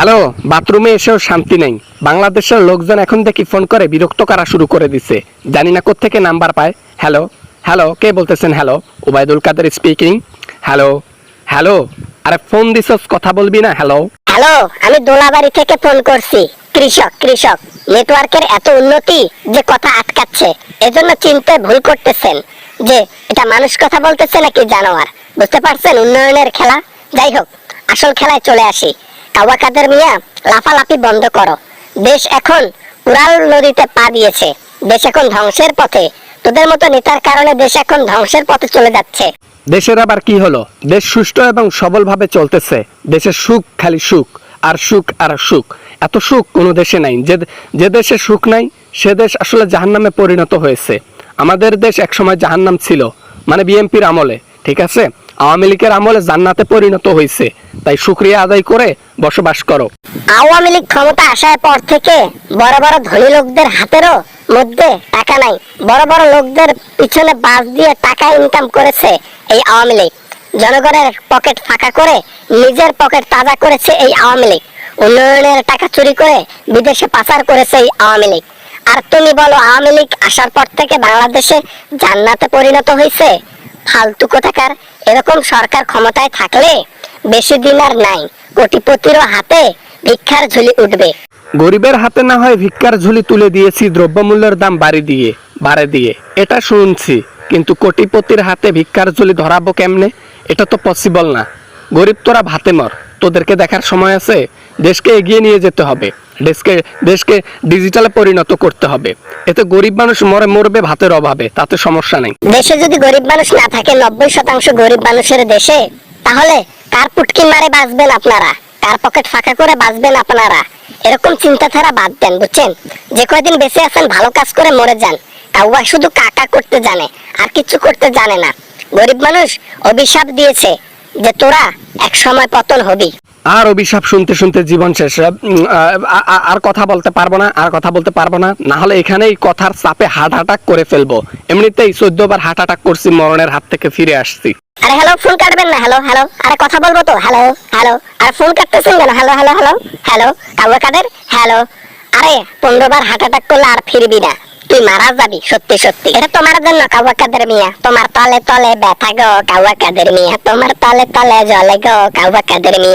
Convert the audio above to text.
Hello, বাথরুমে এসেও শান্তি নেই। বাংলাদেশের লোকজন এখন দেখি ফোন করে বিরক্ত করা শুরু করে দিছে। জানি না কোত্থেকে নাম্বার পায়। হ্যালো হ্যালো, কে বলতেছেন? Hello, Obaidul Quader speaking. Hello hello, আরে ফোন দিছস, কথা বলবি না? হ্যালো হ্যালো, আমি দোলাবাড়ি থেকে ফোন করছি। কৃষক নেটওয়ার্কের এত উন্নতি যে কথা আটকাচ্ছে, এজন্য চিনতে ভুল করতেছেন যে এটা মানুষ কথা বলতেছে নাকি জানোয়ার। বুঝতে পারছেন উন্নয়নের খেলা? যাই হোক, আসল খেলায় চলে আসি। কাওয়া কাদের মিয়া, লাফালাফি বন্ধ করো। দেশ এখন উড়াল নদীতে পা দিয়েছে। দেশ এখন ধ্বংসের পথে। তোদের মতো নেতার কারণে দেশ এখন ধ্বংসের পথে চলে যাচ্ছে। দেশের আবার কি হলো? দেশ সুষ্ঠু এবং সবলভাবে চলতেছে। দেশের সুখ খালি সুখ আর সুখ আর সুখ। এত সুখ কোনো দেশে নাই। যে দেশে সুখ নাই সে দেশ আসলে জাহান্নামে পরিণত হয়েছে। আমাদের দেশ একসময় জাহান্নাম ছিল, মানে বিএনপির আমলে, ঠিক আছে? আওয়ামী লীগের আমলে জান্নাতে পরিণত হয়েছে। তাই শুকরিয়া আদায় করে বসবাস করো। আওয়ামী লীগ ক্ষমতা আসার পর থেকে বড় বড় ধনী লোকদের হাতেরও মধ্যে টাকা নাই। বড় বড় লোকদের পিছনে বাস দিয়ে টাকা ইনকাম করেছে এই আওয়ামী লীগ। জনগণের পকেট ফাঁকা করে নিজের পকেট তাজা করেছে এই আওয়ামী লীগ। উন্নয়নের টাকা চুরি করে বিদেশে পাচার করেছে এই আওয়ামী লীগ। আর তুমি বলো আওয়ামী লীগ আসার পর থেকে বাংলাদেশে জান্নাতে পরিণত হয়েছে? ফালতু কোথাকার। এরকম সরকার ক্ষমতায় থাকলে বেশি দিন আর নাই, কোটিপতিরও হাতে ভিক্ষার ঝুলি উঠবে। গরিবের হাতে না হয় ভিক্ষার ঝুলি তুলে দিয়েছি দ্রব্যমূল্যের দাম বাড়ে দিয়ে, এটা শুনছি, কিন্তু কোটিপতির হাতে ভিক্ষার ঝুলি ধরাবো কেমনে? এটা তো পসিবল না। গরিব তোরা ভাতে মর, তোদেরকে দেখার সময় আছে। দেশকে এগিয়ে নিয়ে যেতে হবে, দেশকে ডিজিটালে পরিণত করতে হবে। এতে গরিব মানুষ মরবে ভাতের অভাবে, তাতে সমস্যা নেই। দেশে যদি গরিব মানুষ না থাকে, 90% গরিব মানুষের দেশে, তাহলে কার পুটকি মারে বাঁচবেন আপনারা? কার পকেট ফাঁকা করে বাঁচবেন আপনারা? এরকম চিন্তাধারা বাদ দেন, বুঝছেন? যে কয়দিন বেঁচে আছেন ভালো কাজ করে মরে যান। কাউয়া শুধু কাকা করতে জানে, আর কিছু করতে জানে না। গরিব মানুষ অভিশাপ দিয়েছে যে তোরা এক সময় পতন হবি। আর অভিশাপ শুনতে শুনতে জীবন শেষ। আর কথা বলতে পারবো না, না হলে এখানেই কথার চাপে হার্ট অ্যাটাক করে ফেলবো। এমনিতেই 14 বার হার্ট অ্যাটাক করছি, মরণের হাত থেকে ফিরে আসছি। আরে হ্যালো, ফোন কাটবেন না। হ্যালো হ্যালো, আরে কথা বলবো তো। হ্যালো হ্যালো, আর ফোন কাটতেছেন কেন? হ্যালো হ্যালো হ্যালো হ্যালো, কাউয়া কাদের? হ্যালো। আরে 15 বার হার্ট অ্যাটাক করলে আর ফিরবি না, তুই মারা যাবি সত্যি সত্যি। এটা তোমার জন্য কাউয়া কাদের মিয়া। তোমার তলে তলে ব্যথা গো কাউয়া কাদের মিয়া, তোমার তলে তলে জ্বলে গো কাউয়া কাদের মিয়া।